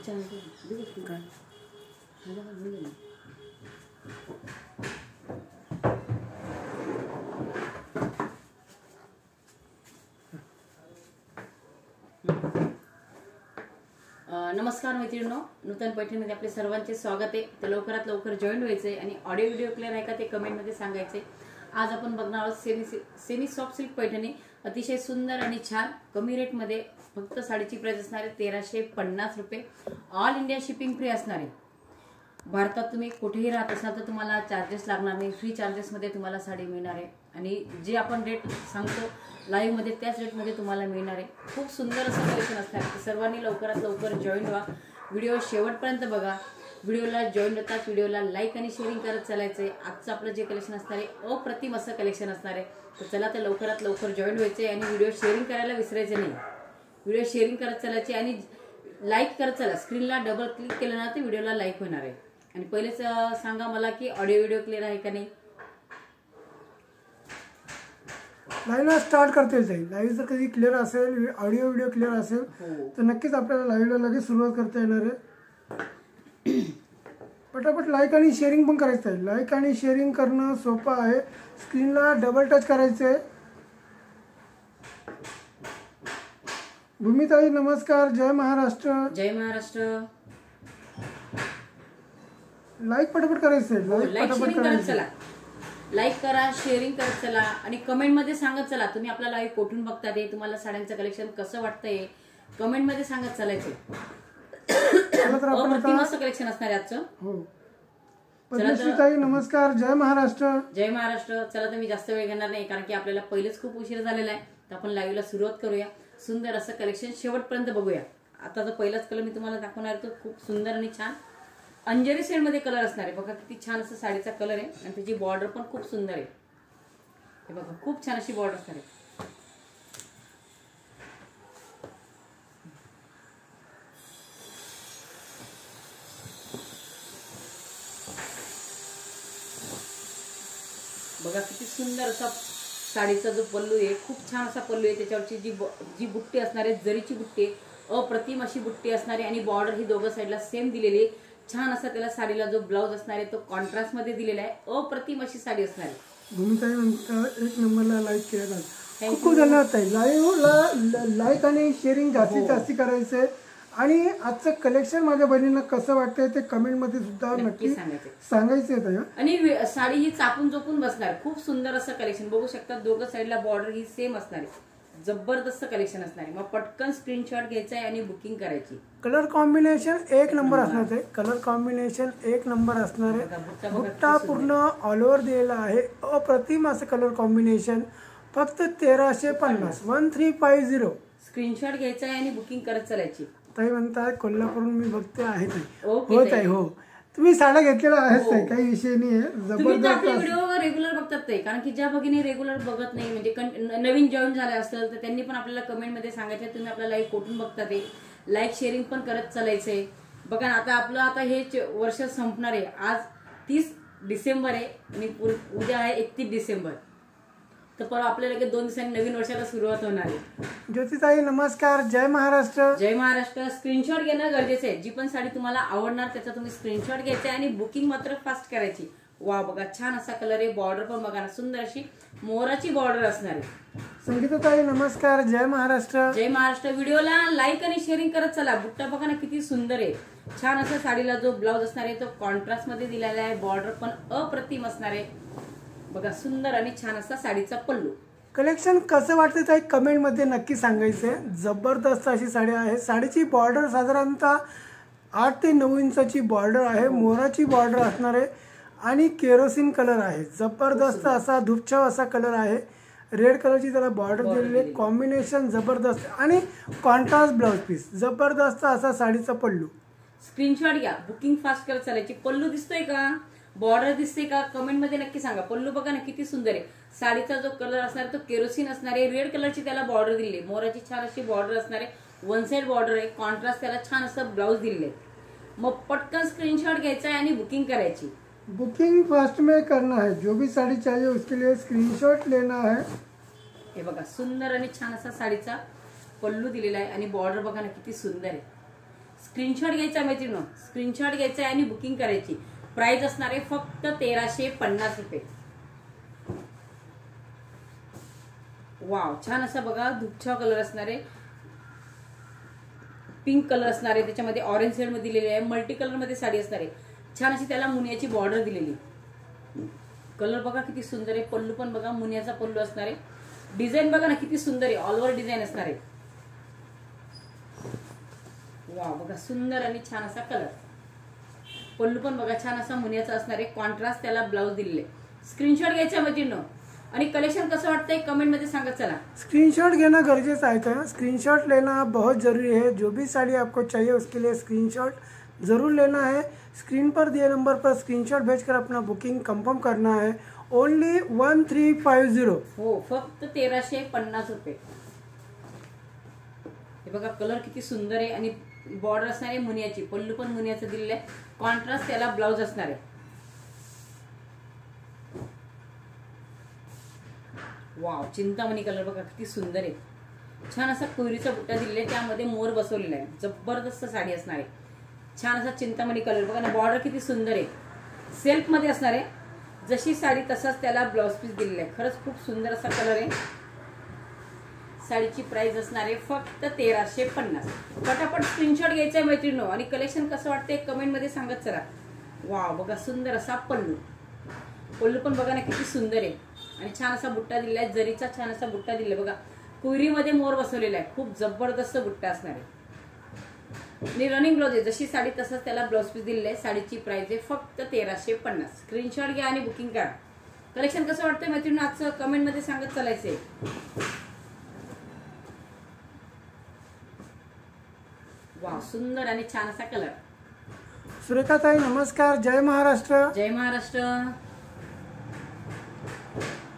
नमस्कार मैत्रिणींनो, नूतन पैठणीमध्ये आपले सर्वांचे स्वागत आहे। तर लवकरात लवकर जॉईन व्हायचे आणि ऑडिओ व्हिडिओ क्लिअर आहे का ते कमेंट मध्ये सांगायचे। आज आपण बघणार आहोत सेमी सॉफ्ट सिल्क पैठणी, अतिशय सुंदर आणि छान कमी रेट मध्ये। फक्त साडीची प्राइस असणार आहे 1350 रुपये। ऑल इंडिया शिपिंग फ्री असणार आहे। भारतात तुम्ही कुठेही राहत असाल तर तुम्हाला चार्जेस लागणार नाही, फ्री चार्जेस मध्ये तुम्हाला साडी मिळणार आहे। आणि जे आपण रेट सांगतो लाईव्ह मध्ये त्याच रेट मध्ये तुम्हाला मिळणार आहे। खूप सुंदर असं कलेक्शन असणार आहे। सर्वांनी लवकरात लवकर जॉईन व्हा, व्हिडिओ शेवटपर्यंत बघा। व्हिडिओला जॉईन होताच व्हिडिओला लाईक आणि शेअरिंग करत चालायचे। आजचं आपलं जे कलेक्शन असणार आहे अप्रतिम असं कलेक्शन असणार आहे। तर चला तर लवकरात लवकर जॉईन व्हायचे आणि व्हिडिओ शेअरिंग करायला विसरायचे नाही। व्हिडिओ शेअरिंग करत चालायचे आणि लाईक करत चला। स्क्रीनला डबल क्लिक केलं ना तर व्हिडिओला लाईक होणार आहे। आणि पहिलेच सांगा मला की ऑडिओ व्हिडिओ क्लिअर आहे का नाही। लाईव्हला स्टार्ट करते जाईल। लाईव्ह जर कधी क्लिअर असेल, ऑडिओ व्हिडिओ क्लिअर असेल तर नक्कीच आपल्याला लाईव्हला लगेच सुरुवात करता येणार आहे। पटापट लाईक आणि शेअरिंग पण करायचं आहे। लाईक आणि शेअरिंग करणं सोपं आहे। स्क्रीनला डबल टच करायचं आहे। भूमिताई नमस्कार, जय महाराष्ट्र। जय महाराष्ट्र। लाईक पटापट करायचं आहे। लाईक शेअरिंग करत चला, लाईक करा, शेअरिंग करत चला आणि कमेंट मध्ये सांगत चला तुम्ही आपला लाईव्ह कुठून बघता ते, तुम्हाला साड्यांचं कलेक्शन कसं वाटतंय कमेंट मध्ये सांगत चालायचं। अप्रतिम असं कलेक्शन असणार आहे आजचं। हो, पद्मश्रीताई नमस्कार, जय महाराष्ट्र। जय महाराष्ट्र। चला तर मी जास्त वेळ घेणार नाही कारण की आपल्याला पहिलेच खूप उशीर झालेला आहे। तर आपण लाईव्हला सुरुवात करूया। सुंदर असं कलेक्शन शेवटपर्यंत बघूया। आता जो पहिलाच कलर मी तुम्हाला दाखवणार आहे तो खूप सुंदर आणि छान अंजरी शेड मध्ये कलर असणार आहे। बघा किती छान असं साडीचा कलर आहे आणि त्याची बॉर्डर पण खूप सुंदर आहे। हे बघा खूप छान अशी बॉर्डर असणार आहे। बघा किती सुंदर असा साडीचा जो पल्लू आहे, खूप छान असा पल्लू आहे। त्याच्यावरची जी बुट्टी असणार आहे जरीची बुट्टी, अप्रतिम अशी बुट्टी असणार आहे आणि बॉर्डर ही दोघं साईडला सेम दिलेली आहे। छान असा त्याला साडीला जो ब्लाउज असणार आहे तो कॉन्ट्रास्ट मध्ये दिलेला आहे। अप्रतिम अशी साडी असणार आहे। भूमिताई म्हणतात एक नंबरला लाईक केला। खूप खूप धन्यवाद ताई। लाईव्हला लाईक आणि शेअरिंग जास्तीत जास्त करायचंय आणि आजचं कलेक्शन माझ्या बहिणींना कसं वाटतंय ते कमेंट मध्ये सुद्धा नक्की सांगायचं। आणि साडी ही चापून चोपून बसणार। खूप सुंदर असं कलेक्शन बघू शकता। दोघं साईडला बॉर्डर ही सेम असणार आहे। जबरदस्त कलेक्शन असणार आहे। मग पटकन स्क्रीनशॉट घ्यायचा आहे आणि बुकिंग करायची। कलर कॉम्बिनेशन एक नंबर असणार आहे। कलर कॉम्बिनेशन एक नंबर असणार आहे। बुट्टा पूर्ण ऑल ओव्हर दिलेला आहे। अप्रतिम असं कलर कॉम्बिनेशन। फक्त 1350 1350 स्क्रीनशॉट घ्यायचा आहे आणि बुकिंग करत चालायची। ताई म्हणतात कोल्हापूरून मी बघते आहे ताई। हो ताई, हो तुम्ही साड्या घेतलेल्या आहेत ताई, काही विषय नाही आहे। जबरदस्त व्हिडिओ रेग्युलर बघतात ते, कारण की ज्या भगिनी रेग्युलर बघत नाही म्हणजे नवीन जॉईन झाले असेल तर त्यांनी पण आपल्याला कमेंट मध्ये सांगायचं तुम्ही आपला लाईव्ह कुठून बघता ते। लाईक शेअरिंग पण करत चालायचंय। बघा आता आपलं आता हे वर्ष संपणार आहे। आज 30 डिसेंबर आहे आणि उद्या आहे 31 डिसेंबर। तर परवा आपल्याला लगेच 2 दिवसांनी नवीन वर्षाला सुरुवात होणार आहे। ज्योतिताई नमस्कार, जय महाराष्ट्र। जय महाराष्ट्र। स्क्रीनशॉट घेणं गरजेचं आहे। जी पण साडी तुम्हाला आवडणार त्याचा तुम्ही स्क्रीनशॉट घ्यायचा आणि बुकिंग मात्र फास्ट करायची। वा बघा छान असा कलर आहे। बॉर्डर पण बघा ना सुंदर अशी मोराची बॉर्डर असणार आहे। संगीताताई नमस्कार, जय महाराष्ट्र। जय महाराष्ट्र। व्हिडिओला लाईक आणि शेअरिंग करत चला। बुट्टा बघा ना किती सुंदर आहे। छान असं साडीला जो ब्लाउज असणार आहे तो कॉन्ट्रास्ट मध्ये दिलेला आहे। बॉर्डर पण अप्रतिम असणार आहे। बघा सुंदर आणि छान असा साडीचा पल्लू। कलेक्शन कसं वाटतं ताई कमेंट मध्ये नक्की सांगायचंय। जबरदस्त अशी साडी आहे। साडीची बॉर्डर साधारणतः 8 ते 9 इंचाची बॉर्डर आहे। मोराची बॉर्डर असणार आहे आणि केरोसिन कलर आहे। जबरदस्त असा धुपछाव असा कलर आहे। रेड कलरची त्याला बॉर्डर दिलेली आहे। कॉम्बिनेशन जबरदस्त आणि कॉन्ट्रास्ट ब्लाउज पीस। जबरदस्त असा साडीचा पल्लू। स्क्रीनशॉट घ्या, बुकिंग फास्ट करत चालायची। पल्लू दिसतोय का, बॉर्डर दिसते का, कमेंट मध्ये नक्की सांगा। पल्लू बघा ना किती सुंदर आहे। साडीचा जो कलर असणार तो केरोसिन असणार आहे। रेड कलरची त्याला बॉर्डर दिली, मोराची छान अशी बॉर्डर असणार आहे। वन साइड बॉर्डर आहे। कॉन्ट्रास्ट त्याला छान असं ब्लाउज दिले। मग पटकन स्क्रीनशॉट घ्यायचा आहे आणि बुकिंग करायची। बुकिंग फास्ट में करना है। जो भी साड़ी चाहिए उसके लिए स्क्रीनशॉट लेना है। हे बघा सुंदर आणि छान असा साडीचा पल्लू दिलेला आहे आणि बॉर्डर बघा ना किती सुंदर आहे। स्क्रीनशॉट घ्यायचा मैत्रिणी, स्क्रीनशॉट घ्यायचा आणि बुकिंग करायची. प्राइस असणार आहे फक्त 1350 रुपये. वाव, छान असा बघा धुपछाव कलर असणार आहे, पिंक कलर असणार आहे, त्याच्यामध्ये ऑरेंज शेड मध्ये दिलेली आहे, मल्टी कलर मध्ये साडी असणार आहे. छान अशी त्याला मुनियाची बॉर्डर दिलेली. कलर बघा किती सुंदर आहे. पल्लू पण बघा मुनियाचा पल्लू असणार आहे. डिझाईन बघा ना किती सुंदर आहे, ऑल ओव्हर डिझाईन असणार आहे. वाव, बघा सुंदर आणि छान असा कलर. पल्लू पण बघा छान असा मुनियाचा असणार आहे, कॉन्ट्रास्ट त्याला ब्लाउज दिलेले. स्क्रीनशॉट घ्यायचा मैत्रिणींनो आणि कलेक्शन कसं वाटतंय कमेंट मध्ये सांगत चला. स्क्रीनशॉट घेना गरजेचं आहे. स्क्रीनशॉट लेना बहुत जरूरी है. जो भी साड़ी आपको चाहिए उसके लिए स्क्रीनशॉट जरूर लेना है. स्क्रीन पर दिए नंबर पर स्क्रीनशॉट भेजकर अपना बुकिंग कंफर्म करना है. ओनली 1350. हो, फक्त 1350 रुपये. हे बघा कलर किती सुंदर आहे आणि बॉर्डर असणार आहे मुनियाची. पल्लू पण मुनियाचं दिलेलं आहे, कॉन्ट्रास्ट त्याला ब्लाउज असणार आहे. वाव, चिंतामणी कलर बघा किती सुंदर आहे. छान असा कोयरीचा बुट्टा दिलेला आहे, त्यामध्ये मोर बसवलेला आहे. जबरदस्त साडी असणार आहे. छान असा चिंतामणी कलर बघा ना, बॉर्डर किती सुंदर आहे. सेल्फ मध्ये असणार आहे, जशी साडी तसाच त्याला ब्लाउज पीस दिलेला आहे. खरंच खूप सुंदर असा कलर आहे. साडीची प्राइस असणार आहे फक्त 1350. पटापट स्क्रीनशॉट घ्यायचा आहे मैत्रिणींनो आणि कलेक्शन कसं वाटतंय कमेंट मध्ये सांगत चला. वाव, बघा सुंदर असा पल्लू. पल्लू पण बघा ना किती सुंदर आहे आणि छान असा बुट्टा दिलेला आहे, जरीचा छान असा बुट्टा दिलाय बघा. कुयरीमध्ये मोर बसवलेला आहे, खूप जबरदस्त बुट्टा असणार आहे आणि रनिंग ब्लाउज आहे, जशी साडी तसंच त्याला ब्लाउज पीस दिलेलं आहे. साडीची प्राइस आहे फक्त 1350. स्क्रीनशॉट घ्या आणि बुकिंग करा. कलेक्शन कसं वाटतंय मैत्रिणींनो आजचं कमेंट मध्ये सांगत चालायचंय. वाव, सुंदर आणि छान असा कलर. सुरेखाताई नमस्कार, जय महाराष्ट्र. जय महाराष्ट्र.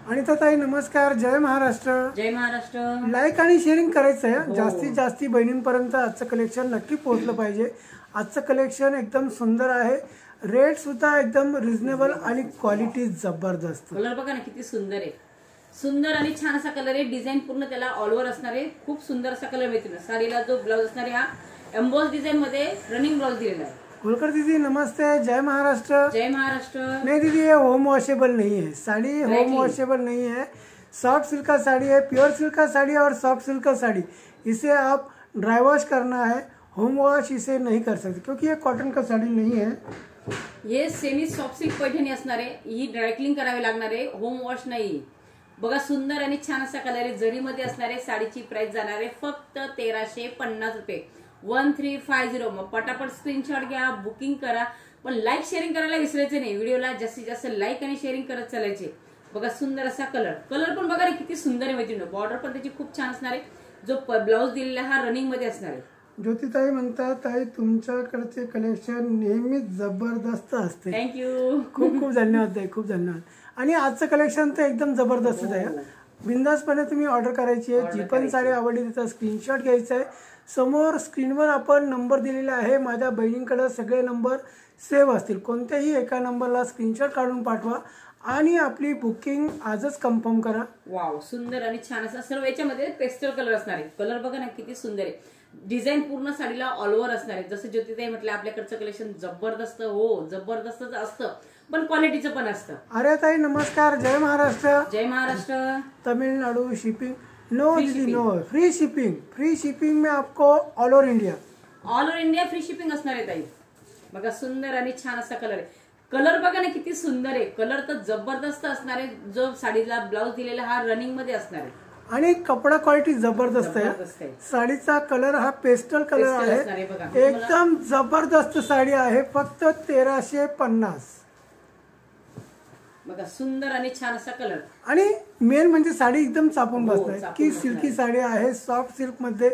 अनिताताई नमस्कार, जय महाराष्ट्र. जय महाराष्ट्र. लाईक आणि शेअरिंग करायचं आहे. हो. जास्तीत जास्त बहिणींपर्यंत आजचं कलेक्शन नक्की पोहोचलं पाहिजे. आजचं कलेक्शन एकदम सुंदर आहे. रेट सुद्धा एकदम रिझनेबल आणि क्वालिटी जबरदस्त. कलर बघा ना किती सुंदर आहे. सुंदर आणि छान असा कलर आहे. डिझाईन पूर्ण त्याला ऑल ओव्हर असणार आहे. खूप सुंदर असा कलर मिळतो. साडीला जो ब्लाउज असणार आहे हा एम्बॉस डिझाइन मध्ये रनिंग ब्लाउज दिलेला आहे. होलकर दीदी नमस्ते, जय महाराष्ट्र. जय महाराष्ट्र. नहीं दीदी, ये होम वॉशेबल नहीं है साड़ी. होम वॉशेबल नहीं है. सॉफ्ट सिल्क का साड़ी है, प्योर सिल्क का साड़ी है और सॉफ्ट सिल्क का साड़ी. इसे आप ड्राई वॉश करना है, होम वॉश इसे नहीं कर सकते क्योंकि ये कॉटन का साड़ी नहीं है. हे सेमी सॉफ्ट सिल्क पैठणी असणार आहे. ही ड्राय क्लीन करावी लागणार आहे, होम वॉश नाही. बघा सुंदर आणि छान असा कलर आहे, जरीमध्ये असणार आहे. साडीची प्राइस जाणार आहे फक्त 1350 रुपये. 1350. मग पटापट स्क्रीनशॉट घ्या, बुकिंग करा. पण लाईक शेअरिंग करायला विसरायचे नाही. व्हिडिओला जास्तीत जास्त लाईक आणि शेअरिंग करत चालायचे. बघा सुंदर असा कलर. कलर पण बघा किती सुंदर आहे मैत्रिणी. बॉर्डर पण त्याची खूप छान असणार आहे. जो ब्लाउज दिलेला हा रनिंग मध्ये असणार आहे. ज्योतिताई म्हणतात, ताई तुमच्याकडचे कलेक्शन नेहमीच जबरदस्त असते. थँक्यू. खूप खूप धन्यवाद ताई, खूप धन्यवाद. आणि आजचं कलेक्शन तर एकदम जबरदस्तच आहे. बिंदासपणे तुम्ही ऑर्डर करायची आहे. जी पण साडी आवडली त्याचा स्क्रीनशॉट घ्यायचा आहे. समोर स्क्रीनवर आपण नंबर दिलेला आहे. माझ्या बहिणींकडे सगळे नंबर सेव्ह असतील. कोणत्याही एका नंबरला स्क्रीनशॉट काढून पाठवा आणि आपली बुकिंग आजच कन्फर्म करा. वाव, सुंदर आणि छान असा सर्व याच्यामध्ये पेस्टल कलर असणार आहे. कलर बघा ना किती सुंदर आहे. डिझाईन पूर्ण साडीला ऑल ओव्हर असणार आहे. जसं ज्योतिताई म्हटलं आपल्याकडचं कलेक्शन जबरदस्त. हो, जबरदस्तच असतं पण क्वालिटीचं पण असतं. अरे ताई नमस्कार, जय महाराष्ट्र. जय महाराष्ट्र. तमिलनाडु शिपिंग नो दीदी, no free shipping. Free shipping में आपको all over India. All over India free shipping असणार आहे ताई. बघा सुंदर आणि छान असा कलर आहे. कलर बघा ना किती सुंदर आहे. कलर तर जबरदस्त असणार आहे. जो साडीला ब्लाउज दिलेला हा रनिंग मध्ये असणार आहे आणि कपडा क्वालिटी जबरदस्त आहे. साडीचा कलर हा पेस्टल कलर आहे. एकदम जबरदस्त साडी आहे. फक्त 1350. बघा सुंदर आणि छान असा कलर. आणि मेन म्हणजे साडी एकदम चापून बसते की सिल्की साडी आहे. सॉफ्ट सिल्क मध्ये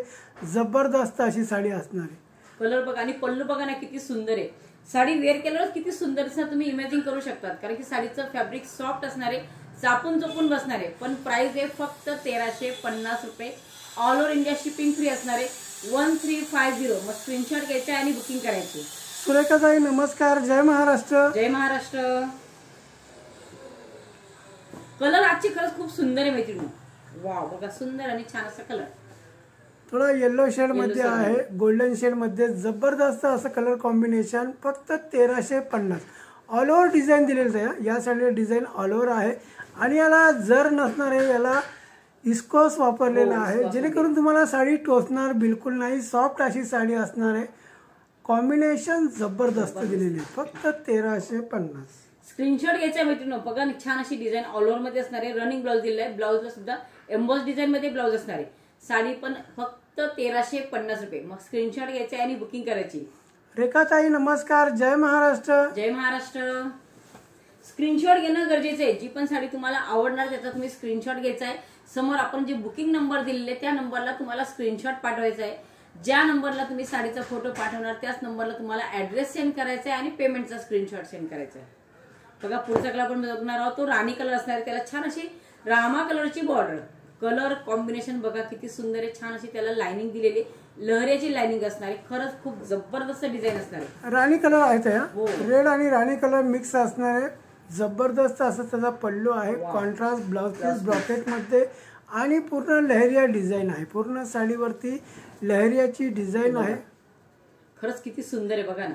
जबरदस्त अशी साडी असणार आहे. कलर बघा आणि पल्लू बघा ना किती सुंदर आहे. साडी वेअर केल्यावर किती सुंदर तुम्ही इमॅजिन करू शकतात. कारण की साडीचं फॅब्रिक सॉफ्ट असणार आहे, चापून चोपून बसणार आहे. पण प्राइस आहे फक्त 1350 रुपये. All over India shipping free असणार आहे. 1350. मग स्क्रीनशॉट घ्यायचे आणि बुकिंग करायची. सुरेखाताई नमस्कार, जय महाराष्ट्र. जय महाराष्ट्र. कलर आजची खरंच खूप सुंदर आहे मैत्रिणी. वाव, बघा सुंदर आणि छान असा कलर. थोडा येलो शेड मध्ये आहे, गोल्डन शेड मध्ये जबरदस्त असं कलर कॉम्बिनेशन. फक्त 1350. ऑल ओव्हर डिझाईन दिलेलं आहे. या साईडला डिझाईन ऑल ओव्हर आहे आणि याला जर नसणार आहे, याला इस्कोस वापरलेला आहे, जेणेकरून तुम्हाला साडी टोचणार बिलकुल नाही. सॉफ्ट अशी साडी असणार आहे. कॉम्बिनेशन जबरदस्त दिलेली आहे. फक्त 1350. स्क्रीनशॉट घ्यायचा आहे मैत्रिणी. बघा छान अशी डिझाईन ऑल ओव्हर मध्ये असणार आहे. रनिंग ब्लाउज दिलेला आहे. ब्लाउजला सुद्धा एम्बॉस डिझाईन मध्ये ब्लाउज असणार आहे. साडी पण फक्त 1350 रुपये. मग स्क्रीनशॉट घ्यायचा आणि बुकिंग करायची. रेखाताई नमस्कार. जय महाराष्ट्र. जय महाराष्ट्र. स्क्रीनशॉट घेणं गरजेचं आहे. जी पण साडी तुम्हाला आवडणार त्याचा तुम्ही स्क्रीनशॉट घ्यायचा आहे. समोर आपण जे बुकिंग नंबर दिलेले त्या नंबरला तुम्हाला स्क्रीनशॉट पाठवायचा आहे. ज्या नंबरला तुम्ही साडीचा फोटो पाठवणार त्याच नंबरला तुम्हाला ऍड्रेस सेंड करायचा आहे आणि पेमेंटचा स्क्रीनशॉट सेंड करायचा आहे. बघा पुढचा कलर आपण बघणार आहोत. तो राणी कलर असणार आहे. त्याला छान अशी रामा कलरची बॉर्डर. कलर कॉम्बिनेशन बघा किती सुंदर आहे. छान अशी त्याला लाइनिंग दिलेली. लहऱ्याची लाइनिंग असणार आहे. खरंच खूप जबरदस्त डिझाईन असणार आहे. राणी कलर आहे त्या. रेड आणि राणी कलर मिक्स असणार आहे. जबरदस्त असं त्याचा पल्लू आहे. कॉन्ट्रास्ट ब्लाउज पीस ब्रॉकेट मध्ये आणि पूर्ण लहरिया डिझाईन आहे. पूर्ण साडीवरती लहरियाची डिझाईन आहे. खरंच किती सुंदर आहे बघा ना.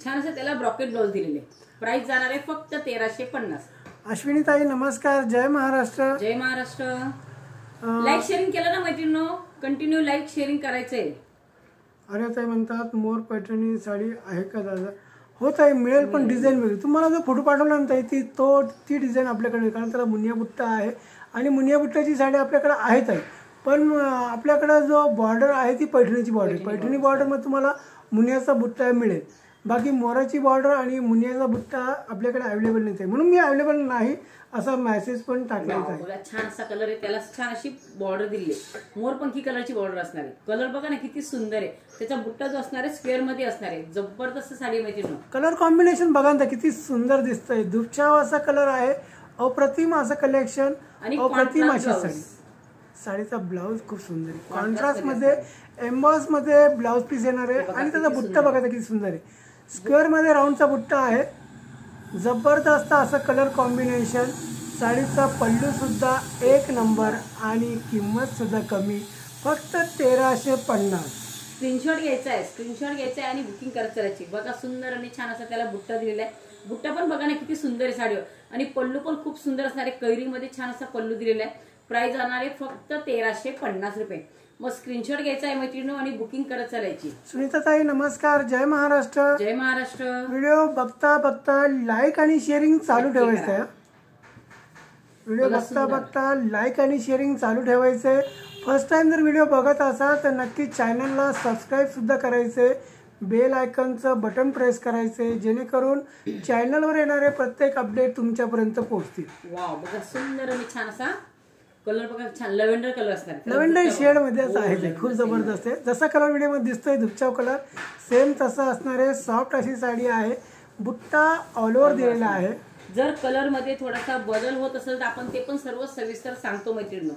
छान असं त्याला ब्रॉकेट ब्लाउज दिलेले. प्राइस जाणार आहे फक्त 1350. अश्विनी ताई नमस्कार. जय महाराष्ट्र. जय महाराष्ट्र. लाईक शेअरिंग केलं ना मैत्रिणींनो. कंटिन्यू लाईक शेअरिंग करायचंय. अरे ताई म्हणतात मोर पैठणी साडी आहे का दादा? हो ताई मिळेल, पण डिझाईन वेगळी. तुम्हाला जो फोटो पाठवला ना ताई ती डिझाईन आपल्याकडे, कारण त्याला मुनिया बुट्टा आहे आणि मुनिया बुट्टाची साडी आपल्याकडे आहेत आहे. पण आपल्याकडे जो बॉर्डर आहे ती पैठणीची बॉर्डर. पैठणी बॉर्डरमध्ये तुम्हाला मुनियाचा बुट्टा मिळेल. बाकी मोराची बॉर्डर आणि मुनियाचा बुट्टा आपल्याकडे अवेलेबल नाही. म्हणून मी अवेलेबल नाही असा मेसेज पण टाकलेला आहे. छान असा कलर आहे. त्याला छान अशी बॉर्डर दिली आहे. मोरपंखी कलरची बॉर्डर असणार आहे. कलर बघा ना किती सुंदर आहे. त्याचा बुट्टा जो असणार आहे स्क्वेअर मध्ये असणार आहे. जबरदस्त साडी मैत्रिणी. कलर कॉम्बिनेशन बघा ना किती सुंदर दिसतंय. दुपछाव असा कलर आहे. अप्रतिम असं कलेक्शन. अप्रतिम अशी साडी. साडीचा ब्लाउज खूप सुंदर आहे. कॉन्ट्रास्ट मध्ये एम्बॉस मध्ये ब्लाउज पीस येणार आहे आणि त्याचा बुट्टा बघा किती सुंदर आहे. स्क्वेअर मध्ये राऊंडचा बुट्टा आहे. जबरदस्त असं कलर कॉम्बिनेशन. साडीचा पल्लू सुद्धा एक नंबर आणि किंमत सुद्धा कमी. फक्त 1350. स्क्रीनशॉट घ्यायचा आहे. स्क्रीनशॉट घ्यायचा आहे आणि बुकिंग करायची. बघा सुंदर आणि छान असा त्याला बुट्टा दिलेला आहे. बुट्टा पण बघा ना किती सुंदर आहे साडीवर. आणि पल्लू पण खूप सुंदर असणार आहे. कैरीमध्ये छान असा पल्लू दिलेला आहे. प्राइस जाणार आहे फक्त 1350 रुपये. मग स्क्रीनशॉट घ्यायचा आहे मैत्रिणी आणि बुकिंग करत चालायची. सुनीता ताई नमस्कार. जय महाराष्ट्र. जय महाराष्ट्र. व्हिडिओ बघता बघता लाईक आणि शेअरिंग चालू ठेवायचं आहे. व्हिडिओ बघता बघता लाईक आणि शेअरिंग चालू ठेवायचंय. फर्स्ट टाइम जर व्हिडिओ बघत असाल तर नक्की चॅनलला सबस्क्राईब सुद्धा करायचे. बेल आयकॉनचं बटन प्रेस करायचे, जेणेकरून चॅनलवर येणारे प्रत्येक अपडेट तुमच्यापर्यंत पोहोचतील. वाव बघा सुंदर आणि छान असा कलर बघा. छान लव्हेंडर कलर असणार. लव्हेंडर शेड मध्येच आहे ते. खूप जबरदस्त आहे. जसा कलर व्हिडिओ मध्ये दिसतोय दुपचाव कलर सेम तसा असणार आहे. सॉफ्ट अशी साडी आहे. बुट्टा ऑल ओव्हर दिलेला आहे. जर कलर मध्ये थोडासा बदल होत असेल तर आपण ते पण सर्व सविस्तर सांगतो मैत्रिणी.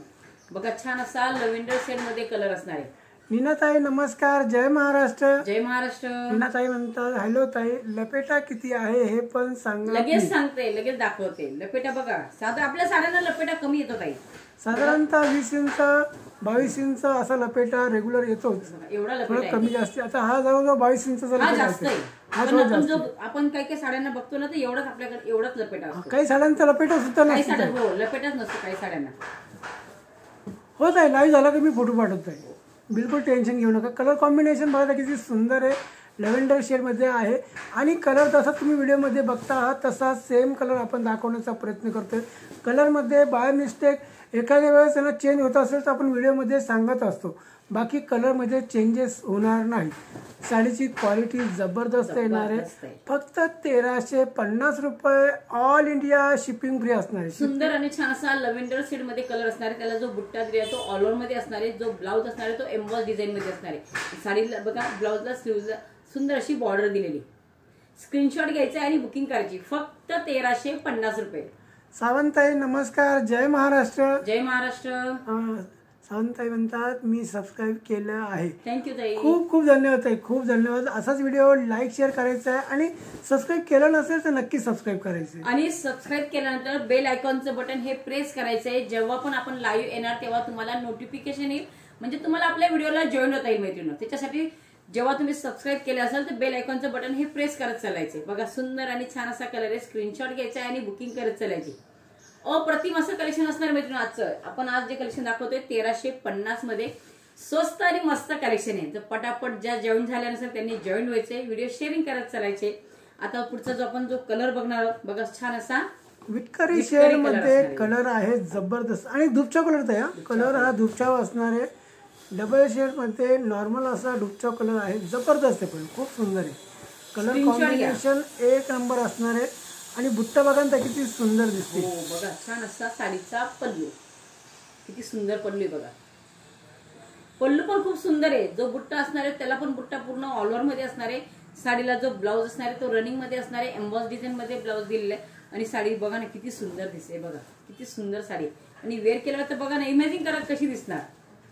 बघा छान असा लव्हेंडर शेड मध्ये कलर असणार आहे. नीनाताई नमस्कार. जय महाराष्ट्र. जय महाराष्ट्र. नीनाताई म्हणतात हॅलो ताई, लपेटा किती आहे हे पण सांगा. लगेच सांगते, लगेच दाखवते. लपेटा बघा साधा आपल्या साड्यांना लपेटा कमी येतो ताई. साधारणतः 20 इंच 22 इंच असा लपेटा रेग्युलर येतोच. एवढा थोडं लपेटा कमी जास्त. आता हा जवळजवळ 22 इंचचा हा लपेटा जास्त आहे. आपण काही काही साड्यांना बघतो ना तर एवढाच आपल्याकडे एवढाच लपेटा असतो. काही साड्यांचा लपेटा सुद्धा काही नसतो. साड्या हो लपेटाच नसतो काही साड्यांना. होत आहे. लाईव्ह झाला की मी फोटो पाठवत आहे. बिलकुल टेन्शन घेऊ नका. कलर कॉम्बिनेशन बघा किती सुंदर आहे. लव्हेंडर शेडमध्ये आहे आणि कलर जसा तुम्ही व्हिडिओमध्ये बघता आहात तसा सेम कलर आपण दाखवण्याचा प्रयत्न करतोय. कलरमध्ये बाय मिस्टेक एखाद्या वेळेस त्यांना चेंज होत असेल तर आपण व्हिडिओमध्ये सांगत असतो. बाकी कलरमध्ये चेंजेस होणार नाही. साडीची क्वालिटी जबरदस्त येणार आहे. फक्त 1350 रुपये. ऑल इंडिया शिपिंग फ्री असणार आहे. सुंदर आणि छान असा लव्हेंडर शेड मध्ये कलर असणार आहे. त्याला जो बुट्टा दिला तो ऑल ओव्हर मध्ये असणार आहे. जो ब्लाउज असणार आहे तो एम्बॉस डिझाईन मध्ये असणार आहे. साडीला बघा ब्लाउजला स्लीव्हला सुंदर अशी बॉर्डर दिलेली. स्क्रीनशॉट घ्यायचा आणि बुकिंग करायची. फक्त 1350 रुपये. सावंताई नमस्कार. जय महाराष्ट्र. जय महाराष्ट्र. सावंताई म्हणतात मी सबस्क्राईब केलं आहे. थँक्यू ताई. खूप खूप धन्यवाद ताई. खूप धन्यवाद. असाच व्हिडिओ लाईक शेअर करायचा आहे आणि सबस्क्राईब केलं नसेल तर नक्की सबस्क्राईब करायचं आहे. आणि सबस्क्राईब केल्यानंतर बेल आयकॉनचं बटन हे प्रेस करायचं आहे. जेव्हा पण आपण लाईव्ह येणार तेव्हा तुम्हाला नोटिफिकेशन येईल. म्हणजे तुम्हाला आपल्या व्हिडिओला जॉईन होता येईल मैत्रिणी. त्याच्यासाठी जेव्हा तुम्ही सबस्क्राईब केले असेल तर बेल आयकॉनचं बटन हे प्रेस करत चालायचे. बघा सुंदर आणि छान असा कलर आहे. स्क्रीनशॉट घ्यायचा आहे आणि बुकिंग करत चालायची. अप्रतिम असं कलेक्शन असणार मैत्रिणी आजचं. आपण आज जे कलेक्शन दाखवतोय 1350 मध्ये स्वस्त आणि मस्त कलेक्शन आहे. तर पटापट ज्या जॉईन झाल्या नसेल त्यांनी जॉईन व्हायचे, व्हिडिओ शेअरिंग करत चालायचे. आता पुढचा जो कलर बघणार आहोत बघा छान असा विटकरी शेड मध्ये कलर आहे जबरदस्त आणि धुपचा कलर आहे. कलर हा धुपचा असणार आहे. डबल शेड मध्ये नॉर्मल असा धुपचा कलर आहे. जबरदस्त आहे पण खूप सुंदर आहे. कलर कॉम्बिनेशन एक नंबर असणार आहे आणि बुट्टा बघा ना किती सुंदर दिसते. बघा छान असा साडीचा पल्लू, किती सुंदर पल्लू आहे बघा. पल्लू पण खूप सुंदर आहे. जो बुट्टा असणार आहे त्याला पण बुट्टा पूर्ण ऑल ओव्हर मध्ये असणार आहे. साडीला जो ब्लाऊज असणार आहे तो रनिंग मध्ये असणार आहे. एम्बॉस डिझाईन मध्ये ब्लाऊज दिलेला आहे आणि साडी बघा ना किती सुंदर दिसते. बघा किती सुंदर साडी आणि वेअर केल्यावर तर बघा ना इमॅजिन करा कशी दिसणार.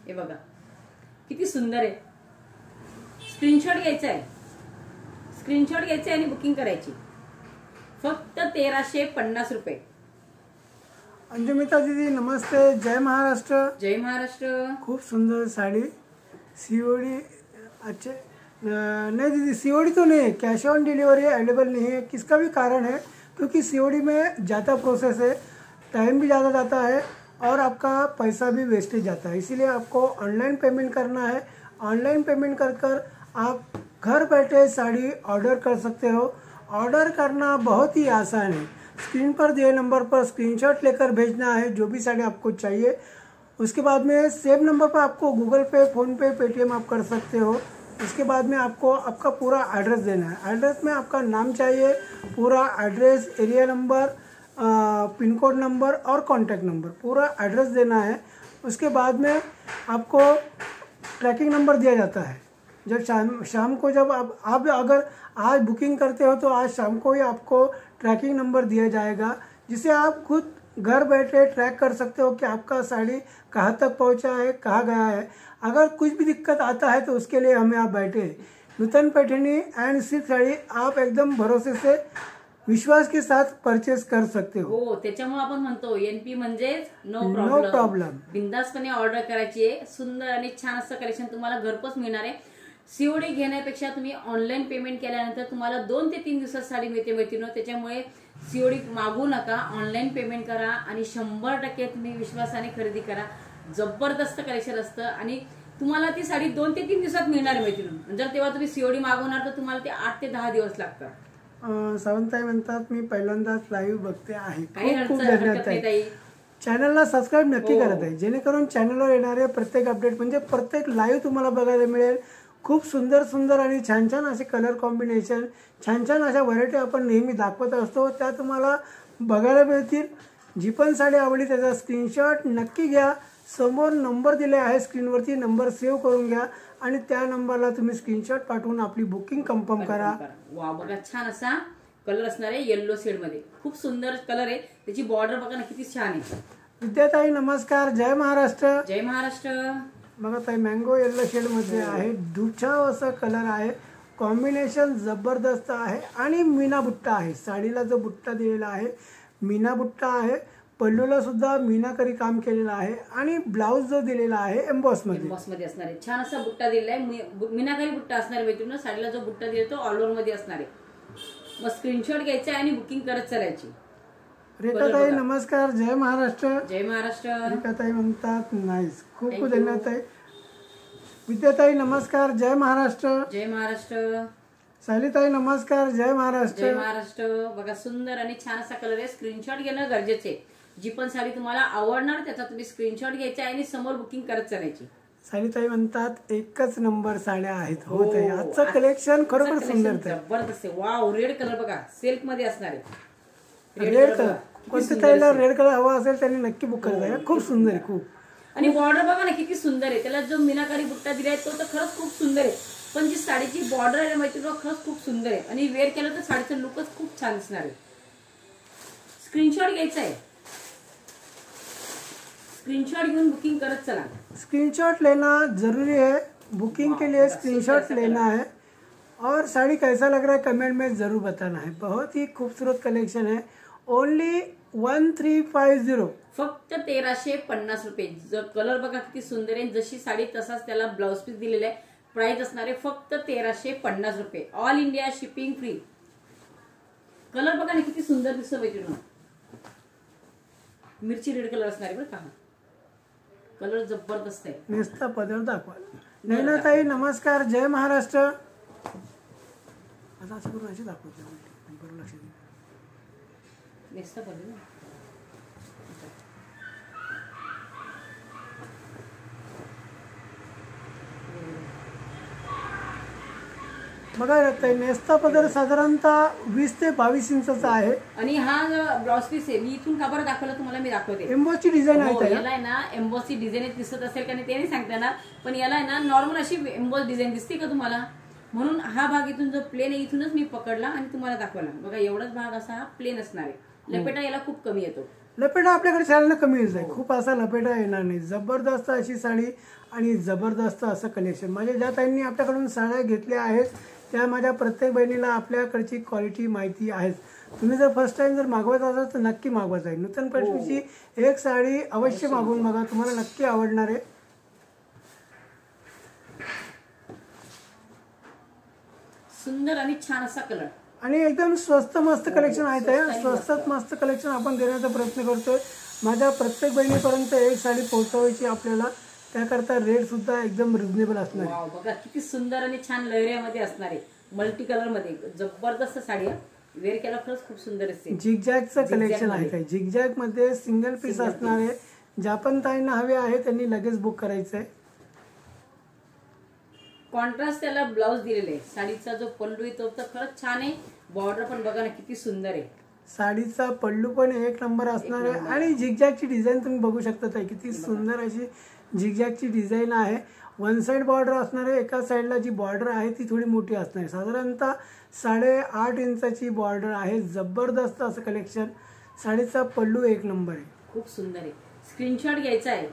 हे बघा किती सुंदर आहे. स्क्रीनशॉट घ्यायचा आहे, स्क्रीनशॉट घ्यायचा आणि बुकिंग करायची. फक्त 1350 रुपये. अंजुमिता दीदी नमस्ते. जय महाराष्ट्र. जय महाराष्ट्र. खूप सुंदर साड़ी. सीओडी अच्छे नहीं दीदी, सीओडी तो नहीं है, कैश ऑन डिलीवरी अवेलेबल नहीं है. किसका भी कारण है क्योंकि सीओडी में ज़्यादा प्रोसेस है, टाइम भी ज़्यादा जाता है और आपका पैसा भी वेस्टेज जाता है. इसीलिए आपको ऑनलाइन पेमेंट करना है. ऑनलाइन पेमेंट कर आप घर बैठे साड़ी ऑर्डर कर सकते हो. ऑर्डर करना बहुत ही आसान है. स्क्रीन पर दिए नंबर पर स्क्रीनशॉट लेकर भेजना है जो भी साड़ी आपको चाहिए. उसके बाद में सेम नंबर पर आपको गूगल पे, फ़ोनपे, पेटीएम आप कर सकते हो. उसके बाद में आपको आपका पूरा एड्रेस देना है. एड्रेस में आपका नाम चाहिए, पूरा address, area number, pin code number और कॉन्टैक्ट नंबर, पूरा एड्रेस देना है. उसके बाद में आपको ट्रैकिंग नंबर दिया जाता है. जब शाम को जब आप अगर आज बुकिंग करते हो तो आज शाम को ही आपको ट्रैकिंग नंबर दिया जाएगा, जिसे आप खुद घर बैठे ट्रैक कर सकते हो कि आपका साड़ी कहाँ तक पहुँचा है, कहाँ गया है. अगर कुछ भी दिक्कत आता है तो उसके लिए हमें आप बैठे. नूतन पैठणी एंड सिल्क साड़ी आप एकदम भरोसे से विश्वास के साथ परचेस कर सकते हो. हो, त्याच्यामुळे आपण म्हणतो एनपी म्हणजे नो प्रॉब्लेम. बिंदासपणे ऑर्डर करायची आहे. सुंदर आणि छान असं कलेक्शन तुम्हाला घरपोच मिळणार आहे. सीओडी घेण्यापेक्षा तुम्ही ऑनलाईन पेमेंट केल्यानंतर तुम्हाला 2 ते 3 दिवसात साडी मिळते मैत्रिणी. त्याच्यामुळे सीओडी मागू नका, ऑनलाईन पेमेंट करा आणि 100% तुम्ही विश्वासाने खरेदी करा. जबरदस्त कलेक्शन असतं आणि तुम्हाला ती साडी 2 ते 3 दिवसात मिळणार मैत्रिणी. जर तेव्हा तुम्ही सीओडी मागवणार तर तुम्हाला ते 8 ते 10 दिवस लागतात. सावंताई म्हणतात मी पहिल्यांदाच लाईव्ह बघते आहे. खूप धन्यवाद ताई. चॅनलला सबस्क्राईब नक्की करत आहे जेणेकरून चॅनलवर येणारे प्रत्येक अपडेट म्हणजे प्रत्येक लाईव्ह तुम्हाला बघायला मिळेल. खूप सुंदर सुंदर आणि छान छान असे कलर कॉम्बिनेशन, छान छान अशा व्हरायटी आपण नेहमी दाखवत असतो, त्या तुम्हाला बघायला मिळतील. जी पण साडी आवडली त्याचा स्क्रीनशॉट नक्की घ्या. समोर नंबर दिले आहे स्क्रीनवरती, नंबर सेव्ह करून घ्या आणि त्या नंबरला तुम्ही स्क्रीनशॉट पाठवून आपली बुकिंग कन्फर्म करा. वा बघा छान असा कलर असणार आहे येलो शेड मध्ये. खूप सुंदर कलर आहे. त्याची बॉर्डर बघा ना किती छान आहे. विद्याताई नमस्कार. जय महाराष्ट्र. जय महाराष्ट्र. बघा ताई मँगो येल्लो शेड मध्ये आहे. दुछाव असा कलर आहे. कॉम्बिनेशन जबरदस्त आहे आणि मीना बुट्टा आहे. साडीला जो बुट्टा दिलेला आहे मीना बुट्टा आहे. पल्लूला सुद्धा मीनाकरी काम केलेलं आहे आणि ब्लाऊज जो दिलेला आहे एम्बॉस मध्ये असणार आहे. छान असा बुट्टा दिलेला आहे. मीनाकरी बुट्टा असणार आहे मैत्रिणी. साडीला जो बुट्टा दिला तो ऑल ओव्हर मध्ये असणार आहे. मग स्क्रीनशॉट घ्यायचा आणि बुकिंग करत चालायची. रेखाताई नमस्कार. जय महाराष्ट्र. जय महाराष्ट्र. रेखाताई म्हणतात नाईस. खूप खूप धन्यवाद ताई. विद्याताई नमस्कार. जय महाराष्ट्र. जय महाराष्ट्र. सायलीताई नमस्कार. जय महाराष्ट्र. जय महाराष्ट्र. बघा सुंदर आणि छान असा कलर आहे. स्क्रीनशॉट घेणं गरजेचे आहे. जी पण साडी तुम्हाला आवडणार त्याचा तुम्ही स्क्रीनशॉट घ्यायचा आणि समोर बुकिंग करत चालायची. सायलीताई म्हणतात एकच नंबर साड्या आहेत. हो ताई आजचं कलेक्शन खरोखर सुंदर जबरदस्त आहे. वाव रेड कलर बघा सिल्क मध्ये असणार आहे. रेड कलर कोणत्या ताईला रेड कलर हवा असेल त्यांनी नक्की बुक करता. खूप सुंदर आहे खूप. आणि बॉर्डर बघा ना किती सुंदर आहे. त्याला जो मीनाकारी बुट्टा दिलाय तो तर खरंच खूप सुंदर आहे. पण जी साडीची बॉर्डर आहे माहिती का खरंच खूप सुंदर आहे आणि वेअर केलं तर साडीचं लुकच खूप छान असणार आहे. स्क्रीनशॉट घ्यायचा आहे. स्क्रीनशॉट घेऊन बुकिंग करत चला. स्क्रीनशॉट लेना जरूरी है. बुकिंग के लिए स्क्रीनशॉट लेना है और साड़ी कैसा लग रहा है कमेंट में ज़रूर बताना है. बहुत ही खूबसूरत कलेक्शन है. ओनली 1350. फक्त 1350 रुपये. कलर बघा किती सुंदर आहे, जशी साडी तसाच त्याला ब्लाउज पीस दिलेला आहे. प्राइस असणार आहे फक्त 1350 रुपये. All India shipping free. Colour बघा ना किती सुंदर दिसतो मैत्रिणी. मिरची रेड कलर असणार आहे बरं का. कलर जबरदस्त आहे. नेसता पदर दाखवा. नैनाताई नमस्कार, जय महाराष्ट्र. आता असं करून अशी दाखवते बरोबर लक्ष दे. नेसता पदर ना. बघा ताई, नेसता पदर साधारणतः 20 ते 22 इंचाचा आहे. आणि हा जो ब्लाउज पीस आहे, मी इथून का बरं दाखवला तुम्हाला, मी दाखवते. एम्बॉसची डिझाईन आहे हो, ताई. याला आहे ना एम्बॉसची डिझाईन दिसत असेल का नाही ते नाही सांगता येणार, पण याला आहे ना नॉर्मल अशी एम्बॉस डिझाईन दिसते का तुम्हाला. म्हणून हा भाग इथून जो प्लेन आहे इथूनच मी पकडला आणि तुम्हाला दाखवला. बघा एवढाच भाग असा हा प्लेन असणार आहे. लपेटा याला खूप कमी येतो. लपेटा आपल्याकडे शाळेला कमी येत आहे. खूप असा लपेटा येणार नाही. जबरदस्त अशी साडी आणि जबरदस्त असं कलेक्शन. माझ्या ज्या ताईंनी आपल्याकडून साड्या घेतल्या आहेत त्या माझ्या प्रत्येक बहिणीला आपल्याकडची क्वालिटी माहिती आहेच. तुम्ही जर फर्स्ट टाइम जर मागवत असाल तर नक्की मागवायचं आहे. नूतन पैठणीची एक साडी अवश्य मागवून बघा, तुम्हाला नक्की आवडणार आहे. सुंदर आणि छान असा कलर आणि एकदम स्वस्त मस्त कलेक्शन आहे. स्वस्तात मस्त कलेक्शन आपण देण्याचा प्रयत्न करतोय. माझ्या प्रत्येक बहिणीपर्यंत एक साडी पोहोचवायची आपल्याला, त्याकरता रेट सुद्धा एकदम रिझनेबल असणार आहे. बघा किती सुंदर आणि छान लहऱ्यामध्ये असणार आहे. मल्टी कलर मध्ये जबरदस्त साडी वेअर केला खरंच खूप सुंदर असते. झिगझॅगचं कलेक्शन आहे काही. झिगझॅग मध्ये सिंगल पीस असणार आहे. ज्या पण ताईंना हवे आहे त्यांनी लगेच बुक करायचं आहे. कॉन्ट्रास्ट त्याला ब्लाउज दिलेले आहे. साडीचा जो पल्लू आहे तो तर खरंच छान आहे. बॉर्डर पण बघा ना किती सुंदर आहे. साडीचा पल्लू पण एक नंबर असणार आहे. आणि झिगझॅगची डिझाईन तुम्ही बघू शकता ताई, किती सुंदर अशी झिगझॅगची डिझाईन आहे. वन साइड बॉर्डर असणार आहे. एका साईडला जी बॉर्डर आहे ती थोडी मोठी असणार आहे. साधारणतः 8.5 इंचाची बॉर्डर आहे. जबरदस्त असं कलेक्शन. साडीचा पल्लू एक नंबर आहे. खूप सुंदर आहे. स्क्रीनशॉट घ्यायचा आहे.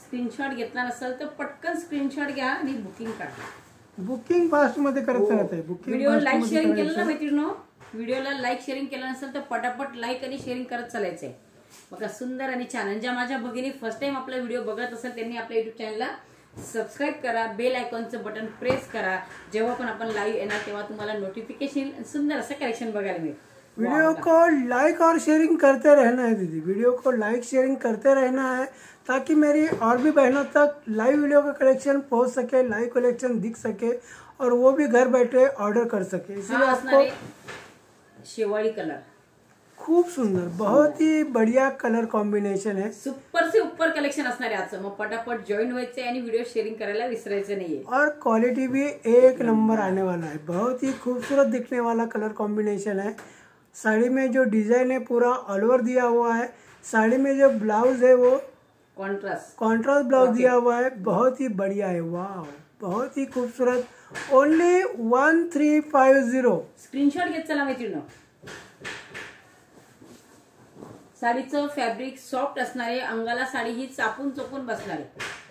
स्क्रीनशॉट घेतला नसेल तर पटकन स्क्रीनशॉट घ्या आणि बुकिंग करा. बुकिंग फास्ट मध्ये करत आहे. व्हिडिओ लाईक शेअरिंग केलं ना मैत्रिणींनो, व्हिडिओला लाईक शेअरिंग केलं नसेल तर पटापट लाईक आणि शेअरिंग करत चालायचंय. बघा सुंदर आणि छान. ज्या माझ्या भगिनी फर्स्ट टाइम आपला व्हिडिओ बघत असेल त्यांनी आपल्या युट्यूब चॅनलला सबस्क्राईब करा. बेल आयकॉनचं बटन प्रेस करा. जेव्हा पण आपण लाईव्ह येणार तेव्हा तुम्हाला नोटिफिकेशन सुंदर असं कलेक्शन बघायला मिळेल. वीडियो को लाइक और शेयरिंग करते रहना है दीदी. वीडियो को लाइक शेयरिंग करते रहना है ताकि मेरी और भी बहनों तक लाइव वीडियो का कलेक्शन पहुंच सके, लाइव कलेक्शन दिख सके और वो भी घर बैठे ऑर्डर कर सके. इसलिए आपको शेवाळी कलर खूब सुंदर, बहुत ही बढ़िया कलर कॉम्बिनेशन है. सुपर से ऊपर कलेक्शन असणार आहे आजचं. मग पटापट जॉईन व्हायचंय आणि व्हिडिओ शेअरिंग करायला विसरायचं नाहीये. और क्वालिटी भी एक नंबर आने वाला है. बहुत ही खूबसूरत दिखने वाला कलर कॉम्बिनेशन है. साड़ी में जो डिजाइन है पूरा ऑल ओवर दिया हुआ है. साड़ी में जो ब्लाउज है वो कॉन्ट्रास्ट ब्लाउज दिया हुआ है. बहुत ही बढ़िया है. वाह, बहुत ही खूबसूरत. ओनली 1350. स्क्रीनशॉट घेत चला मैत्रिणी. साडीचं फॅब्रिक सॉफ्ट असणार आहे. अंगाला साडी ही चापून चोपून बसणार आहे.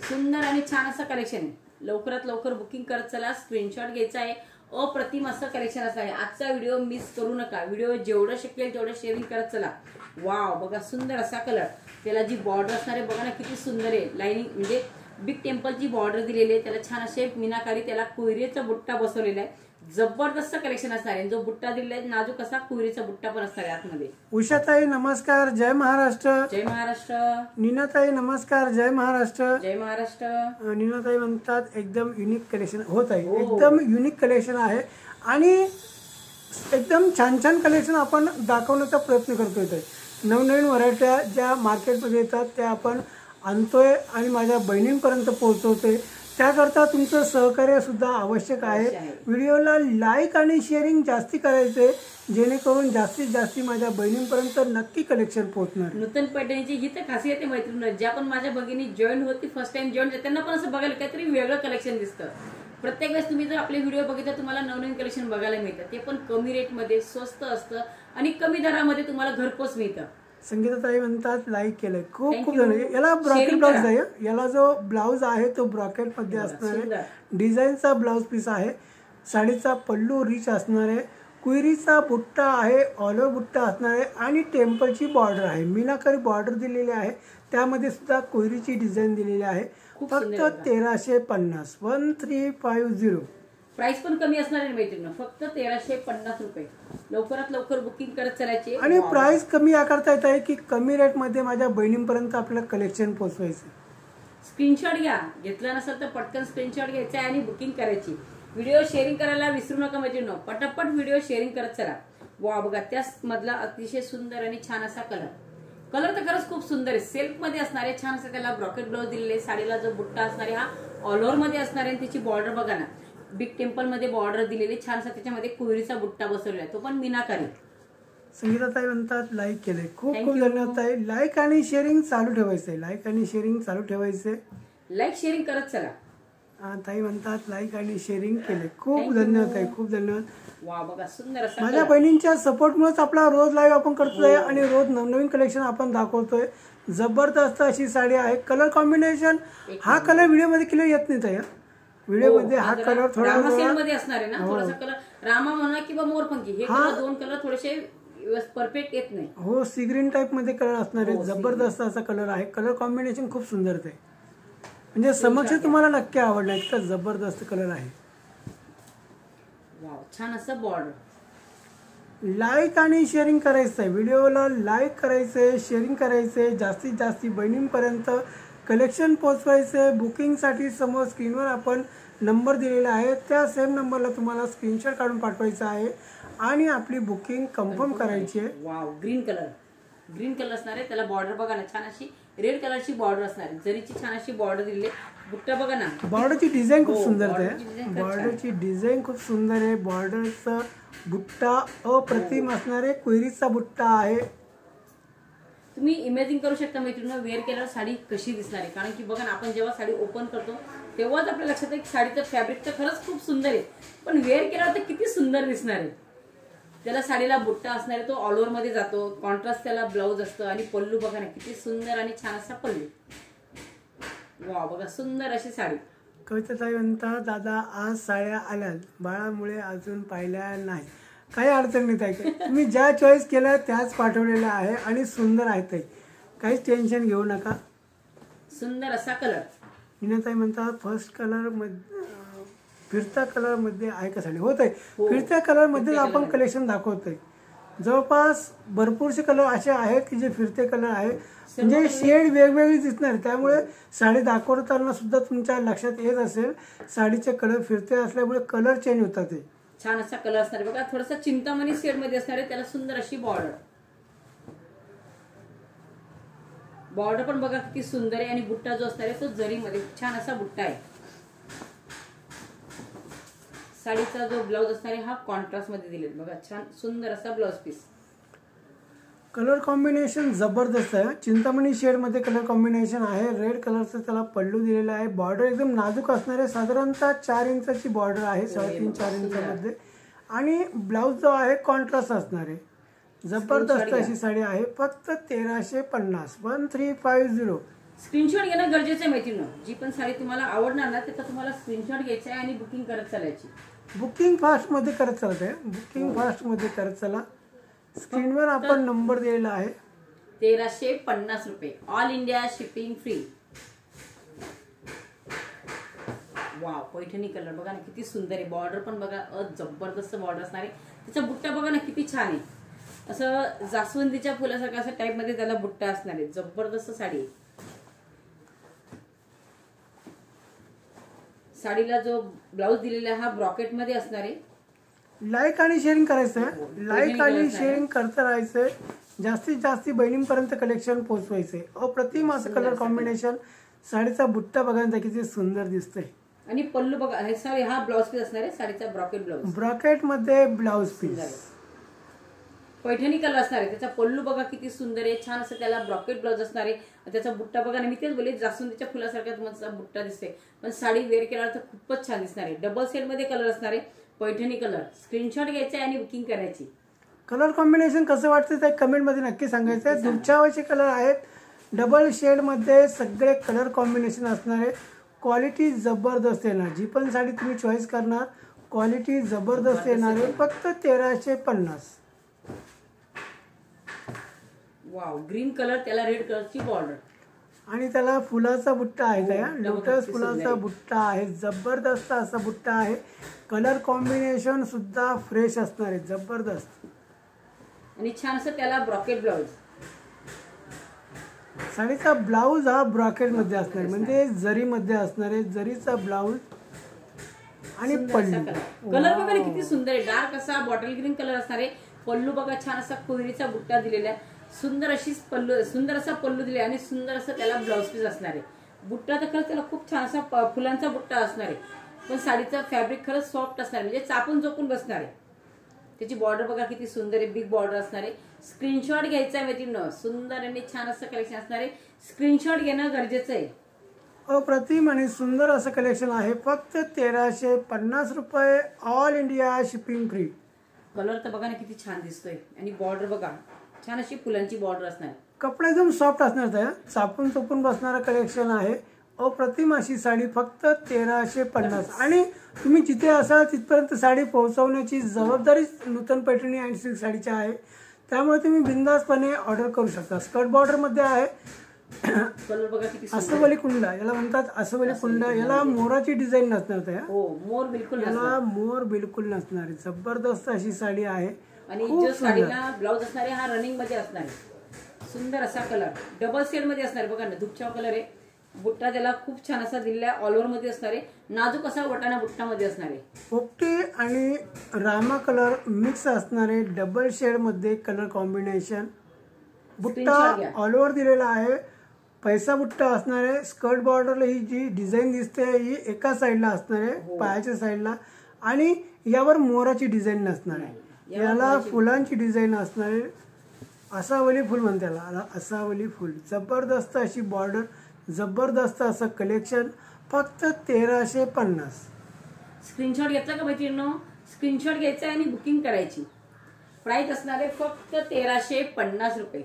सुंदर आणि छान असं कलेक्शन आहे. लवकरात लवकर बुकिंग करत चला. स्क्रीनशॉट घ्यायचा आहे. अप्रतिम असं कलेक्शन असणार आहे. आजचा व्हिडिओ मिस करू नका. व्हिडिओ जेवढं शक्य तेवढं शेअरिंग करत चला. वाव, बघा सुंदर असा कलर. त्याला जी बॉर्डर असणार आहे बघा ना किती सुंदर आहे. लाईनिंग म्हणजे बिग टेम्पलची बॉर्डर दिलेली आहे. त्याला छान असे मीनाकारी, त्याला कुयरीचा बुट्टा बसवलेला आहे. जबरदस्त कलेक्शन असणार आहे. जो बुट्टा दिलेला आहे नाजूक असा कुयरीचा बुट्टा पण असणार आहे आतमध्ये. उषाताई नमस्कार, जय महाराष्ट्र. जय महाराष्ट्र. नीनाताई नमस्कार, जय महाराष्ट्र. जय महाराष्ट्र. नीनाताई म्हणतात एकदम युनिक कलेक्शन होत आहे. एकदम युनिक कलेक्शन आहे आणि एकदम छान छान कलेक्शन आपण दाखवण्याचा प्रयत्न करतोय. नवनवीन व्हरायट्या ज्या मार्केटमध्ये येतात त्या आपण आणतोय आणि माझ्या बहिणींपर्यंत पोहोचवतोय. त्याकरता तुमचं सहकार्य सुद्धा आवश्यक आहे. व्हिडिओला लाईक आणि शेअरिंग जास्ती करायचे जेणेकरून जास्तीत जास्त माझ्या बहिणींपर्यंत नक्की कलेक्शन पोहोचणार. नूतन पैठणीची ही तर खासियत आहे मैत्रिणी. ज्या पण माझ्या भगिनी जॉईन होती फर्स्ट टाइम जॉईन, त्यांना पण असं बघायला काहीतरी वेगळं कलेक्शन दिसतं. प्रत्येक वेळेस तुम्ही जर आपले व्हिडिओ बघितले तुम्हाला नवनवीन कलेक्शन बघायला मिळतं. ते पण कमी रेटमध्ये, स्वस्त असतं आणि कमी दरामध्ये तुम्हाला घरपोच मिळतं. संगीताताई म्हणतात लाईक केलंय. खूप खूप जण. याला ब्रॉकेट ब्लाउज आहे. याला जो ब्लाउज आहे तो ब्रॉकेट मध्ये असणार आहे. डिझाईनचा ब्लाउज पीस आहे. साडीचा पल्लू रिच असणार आहे. कुयरीचा बुट्टा आहे, ऑल ओव्हर बुट्टा असणार आहे आणि टेम्पलची बॉर्डर आहे, मीनाकारी बॉर्डर दिलेली आहे, त्यामध्ये सुद्धा कुयरीची डिझाईन दिलेली आहे. खूप फक्त सुंदर आहे. 1350 1350. प्राइस पण कमी असणार आहे मैत्रिणी, फक्त 1350 रुपये. लवकरात लवकर बुकिंग करत चालायची. आणि प्राइस कमी या करता येत आहे की कमी रेटमध्ये माझ्या बहिणींपर्यंत आपलं कलेक्शन पोहोचवायचं. स्क्रीनशॉट घ्या, घेतला नसेल तर पटकन स्क्रीनशॉट घ्यायचा आणि बुकिंग करायची. व्हिडिओ शेअरिंग करायला विसरू नका मैत्रिणी, पटापट व्हिडिओ शेअरिंग करत चला. वा बघा, त्याच मधला अतिशय सुंदर आणि छान असा कलर तर खरंच खूप सुंदर आहे. सिल्क मध्ये असणारे छान असं त्याला ब्रॉकेट ब्लाउज दिलेले, साडीला जो बुट्टा असणारे हा ऑल ओव्हर मध्ये असणार आहे. त्याची बॉर्डर बघा ना, बिग टेम्पल मध्ये बॉर्डर दिलेली छान असा, त्याच्यामध्ये कुयरीचा बुट्टा बसवलेला आहे, तो पण मीनाकारी. संगीताताई म्हणतात लाईक केलंय, खूप Thank खूप you. धन्यवाद ताई. लाईक आणि शेअरिंग चालू ठेवायचंय, लाईक आणि शेअरिंग चालू ठेवायचंय. लाईक शेअरिंग करत चला. ताई म्हणतात लाईक आणि शेअरिंग केले, खूप Thank you. धन्यवाद ताई, खूप धन्यवाद. वा बघा, सुंदर असा माझ्या color. बहिणींच्या सपोर्टमुळेच आपला रोज लाईव्ह आपण करतोय हो. आणि रोज नवनवीन कलेक्शन आपण दाखवतोय. जबरदस्त अशी साडी आहे. कलर कॉम्बिनेशन हा कलर व्हिडिओ मध्ये क्लिअर येत नाही ताई. व्हिडिओ मध्ये हा कलर थोडा रामा सेल मध्ये असणार आहे ना, हो. थोडासा कलर रामा म्हणा किंवा मोरपंखी, हे हा. कलर दोन कलर थोडेसे परफेक्ट येत नाही. हो, सी ग्रीन टाइप मध्ये कलर असणार आहे. हो, sea जबरदस्त असा कलर आहे. कलर कॉम्बिनेशन खूप सुंदर आहे, म्हणजे समक्ष तुम्हाला नक्की आवडणार, इतका जबरदस्त कलर आहे. वाव, छान असं बॉर्डर. लाईक आणि शेअरिंग करायचं आहे, व्हिडिओला लाईक करायचंय, शेअरिंग करायचंय, जास्तीत जास्त बहिणींपर्यंत कलेक्शन पोहोचवायचंय. बुकिंगसाठी समोर स्क्रीनवर आपण नंबर दिलेला आहे, त्या सेम नंबरला तुम्हाला स्क्रीनशॉट काढून पाठवायचा आहे आणि आपली बुकिंग कन्फर्म करायची आहे. वाव, ग्रीन कलर असणार आहे. त्याला बॉर्डर बघा ना, छान अशी रेड कलरची बॉर्डर असणार आहे. जरीची छान अशी बॉर्डर दिली, बुट्टा बघा ना, बॉर्डरची डिझाईन खूप हो, सुंदर border आहे. ची design खूप बॉर्डरची डिझाईन खूप सुंदर आहे. बॉर्डरचा बुट्टा अप्रतिम असणार आहे, कुयरीचा बुट्टा आहे. तुम्ही इमॅजिन करू शकता मैत्रिणी, वेअर केल्यावर साडी कशी दिसणार आहे. कारण की बघा ना, आपण जेव्हा साडी ओपन करतो तेव्हाच आपल्या लक्षात आहे की साडीचं फॅब्रिक तर खरंच खूप सुंदर आहे, पण वेअर केल्यावर तर किती सुंदर दिसणार आहे. त्याला साडीला बुट्टा असणार आहे, तो ऑल ओव्हर मध्ये जातो, कॉन्ट्रास्ट त्याला ब्लाऊज असतं आणि पल्लू बघा ना, किती सुंदर आणि छान असा पल्लू. वा बघा, सुंदर अशी साडी. कविताताई म्हणतात दादा आज साड्या आल्यात, बाळामुळे अजून पाहिल्या नाही. काही अडचण नाही ताई, तुम्ही ज्या चॉईस केल्या त्याच पाठवलेल्या आहे आणि सुंदर आहेत ताई, काहीच टेन्शन घेऊ नका. सुंदर असा कलर. मीनाताई म्हणतात फर्स्ट कलर मध्ये फिरत्या कलर मध्ये आहे का साडी. होत आहे, हो. फिरत्या कलर मध्ये फिरत्या आपण color. कलेक्शन दाखवतोय. जवळपास भरपूरसे कलर असे आहेत की जे फिरते कलर आहे, म्हणजे शेड वेगवेगळी दिसणार, त्यामुळे साडी दाखवताना सुद्धा तुमच्या लक्षात येत असेल साडीचे कलर फिरते असल्यामुळे कलर चेंज होतात. ते छान असा कलर असणार आहे बघा, थोडासा चिंतामणी शेड मध्ये असणार आहे, त्याला सुंदर अशी बॉर्डर. बॉर्डर पण बघा किती सुंदर आहे आणि बुट्टा जो असणार आहे तो जरीमध्ये छान असा बुट्टा आहे. साडीचा जो ब्लाऊज असणार आहे हा कॉन्ट्रास्ट मध्ये दिलेला बघा, छान सुंदर असा ब्लाऊज पीस. कलर कॉम्बिनेशन जबरदस्त आहे. चिंतामणी शेड मध्ये कलर कॉम्बिनेशन आहे. रेड कलरचा त्याला पल्लू दिलेला आहे. बॉर्डर एकदम नाजूक असणार आहे, साधारणतः 4 इंचाची बॉर्डर आहे, 3.5-4 इंचामध्ये. आणि ब्लाऊज जो आहे कॉन्ट्रास्ट असणार आहे. जबरदस्त अशी साडी आहे. फक्त 1350 1350. स्क्रीनशॉट घेणं गरजेचं आहे मैत्रिणी. जी पण साडी तुम्हाला आवडणार ना त्याचा तुम्हाला स्क्रीनशॉट घ्यायचा आहे आणि बुकिंग करत चालायची. बुकिंग फास्ट मध्ये करत चालत आहे, बुकिंग फास्ट मध्ये करत चला. स्क्रीनवर आपण नंबर दिलेला आहे. 1350 रुपये, all India shipping free. Wow, Paithani colour बघा ना किती सुंदर आहे. बॉर्डर पण बघा जबरदस्त बॉर्डर असणार आहे. त्याचा बुट्टा बघा ना किती छान आहे, असं जास्वंदीच्या फुलासारखं असं टाइप मध्ये त्याला बुट्टा असणार आहे. जबरदस्त साडी आहे. साडीला जो ब्लाऊज दिलेला हा ब्रॉकेट मध्ये असणार आहे. लाईक आणि शेअरिंग करायचं आहे, लाईक आणि शेअरिंग करत राहायचंय. जास्तीत जास्त बहिणींपर्यंत कलेक्शन पोहोचवायचंय. अप्रतिम असं कलर कॉम्बिनेशन. साडीचा बुट्टा बघा ना किती सुंदर दिसतोय. आणि पल्लू बघा, सॉरी हा ब्लाऊज पीस असणार आहे साडीचा ब्रॉकेट ब्लाऊज. ब्रॉकेट मध्ये ब्लाऊज पीस. पैठणी कलर असणार आहे. त्याचा पल्लू बघा किती सुंदर आहे, छान असं त्याला ब्रॉकेट ब्लाऊज असणार आहे. त्याचा बुट्टा बघा ना, मी तेच बोलले जास्वंदीच्या फुलासारखा तुम्हाला बुट्टा दिसते, पण साडी वेअर केल्यावर तर खूपच छान दिसणार आहे. डबल सेट मध्ये कलर असणार आहे, पैठणी कलर. स्क्रीनशॉट घ्यायचा आणि बुकिंग करायची. कलर कॉम्बिनेशन कसं वाटतं ते कमेंट मध्ये नक्की सांगायचं. दुर्चावाचे कलर आहेत, डबल शेड मध्ये सगळे कलर कॉम्बिनेशन असणार आहे. क्वालिटी जबरदस्त येणार. जी पण साडी तुम्ही चॉईस करणार क्वालिटी जबरदस्त येणार आहे, फक्त 1350. वाव, ग्रीन कलर, त्याला रेड कलरची बॉर्डर आणि त्याला फुलाचा बुट्टा आहे त्या हो, लोटस किती फुलाचा सुंदर आहे. बुट्टा आहे, जबरदस्त असा बुट्टा आहे. कलर कॉम्बिनेशन सुद्धा फ्रेश असणार आहे, जबरदस्त. आणि छान असं त्याला ब्रॉकेट ब्लाउज. साडीचा ब्लाऊज हा ब्रॉकेट मध्ये असणार आहे, म्हणजे जरीमध्ये असणार आहे, जरीचा ब्लाऊज आणि पल्लू. कलर बघा ना किती सुंदर आहे, डार्क असा बॉटल ग्रीन कलर असणार आहे. पल्लू बघा छान असा कोहिरीचा बुट्टा दिलेला आहे, सुंदर अशी पल्लू, सुंदर असा पल्लू दिले आणि सुंदर असं त्याला ब्लाऊज पीस असणार आहे. बुट्टा तर खरंच त्याला खूप छान असा फुलांचा बुट्टा असणार आहे, पण साडीचा फॅब्रिक खरंच सॉफ्ट असणार आहे, म्हणजे चापून चोपून बसणार आहे. त्याची बॉर्डर बघा किती सुंदर आहे, बिग बॉर्डर असणार आहे. स्क्रीनशॉट घ्यायचा आहे मैत्रिणींनो, सुंदर आणि छान असं कलेक्शन असणार आहे. स्क्रीनशॉट घेणं गरजेचं आहे. अप्रतिम आणि सुंदर असं कलेक्शन आहे, फक्त 1350 रुपये, all India shipping free. Colour तर बघा ना किती छान दिसतोय आणि बॉर्डर बघा छान अशी फुलांची बॉर्डर असणार. कपडा एकदम सॉफ्ट असणार, त्या चापून चोपून बसणारं कलेक्शन आहे. अप्रतिम अशी साडी फक्त 1350. आणि तुम्ही जिथे असाल तिथपर्यंत साडी पोहोचवण्याची जबाबदारी नूतन पैठणी अँड सिल्क साडीची आहे, त्यामुळे तुम्ही बिंदासपणे ऑर्डर करू शकता. स्कर्ट बॉर्डर मध्ये आहे, कलर बघा किती सुंदर. अस्वली कुंडा याला म्हणतात, अस्वली कुंडा. याला मोराची डिझाईन नसणार, त्या हो, मोर बिलकुल नसणार. याला मोर बिलकुल नसणार आहे. जबरदस्त अशी साडी आहे, आणि खूप जो सुंदर. साडीला ब्लाऊज असणार आहे हा रनिंग मध्ये असणार आहे. सुंदर असा कलर डबल शेड मध्ये असणार आहे, बघा ना दुपछाव कलर आहे. बुट्टा त्याला खूप छान असा दिलेला ऑल ओव्हर मध्ये असणार आहे, नाजूक असा वटाणा बुट्टा मध्ये असणार आहे. पोपटी आणि रामा कलर मिक्स असणार आहे, डबल शेड मध्ये कलर कॉम्बिनेशन. बुट्टा ऑल ओव्हर दिलेला आहे, पैसा बुट्टा असणार आहे. स्कर्ट बॉर्डरला ही जी डिझाईन दिसते ही एका साईडला असणार आहे, पायाच्या साईडला, आणि यावर मोराची डिझाईन नसणार आहे. याला फुलांची डिझाईन असणार आहे, असावली फुल म्हणते त्याला, असावली फुल. जबरदस्त अशी बॉर्डर, जबरदस्त असं कलेक्शन, फक्त 1350. स्क्रीनशॉट घेतला का मैत्रिणींनो? स्क्रीनशॉट घ्यायचा आणि बुकिंग करायची. प्राइस असणार आहे फक्त 1350 रुपये.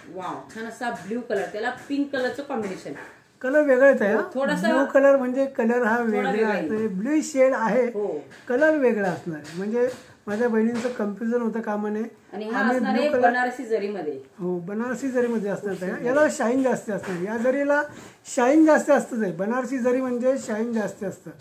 वाव, छान असा ब्ल्यू कलर, त्याला पिंक कलरचं कॉम्बिनेशन. कलर वेगळा येत आहे, थोडासा ब्लू कलर म्हणजे कलर हा वेगळा वेगळा आहे, ब्लू शेड आहे, हो. कलर वेगळा असणार आहे. म्हणजे माझ्या बहिणींचं कन्फ्युजन होतं कामाने. आणि हा असणार आहे बनारसी जरीमध्ये. हो, बनारसी जरीमध्ये असणार. याला शाईन जास्त असणार, या जरीला शाईन जास्त असतं. बनारसी जरी म्हणजे शाईन जास्त असतं.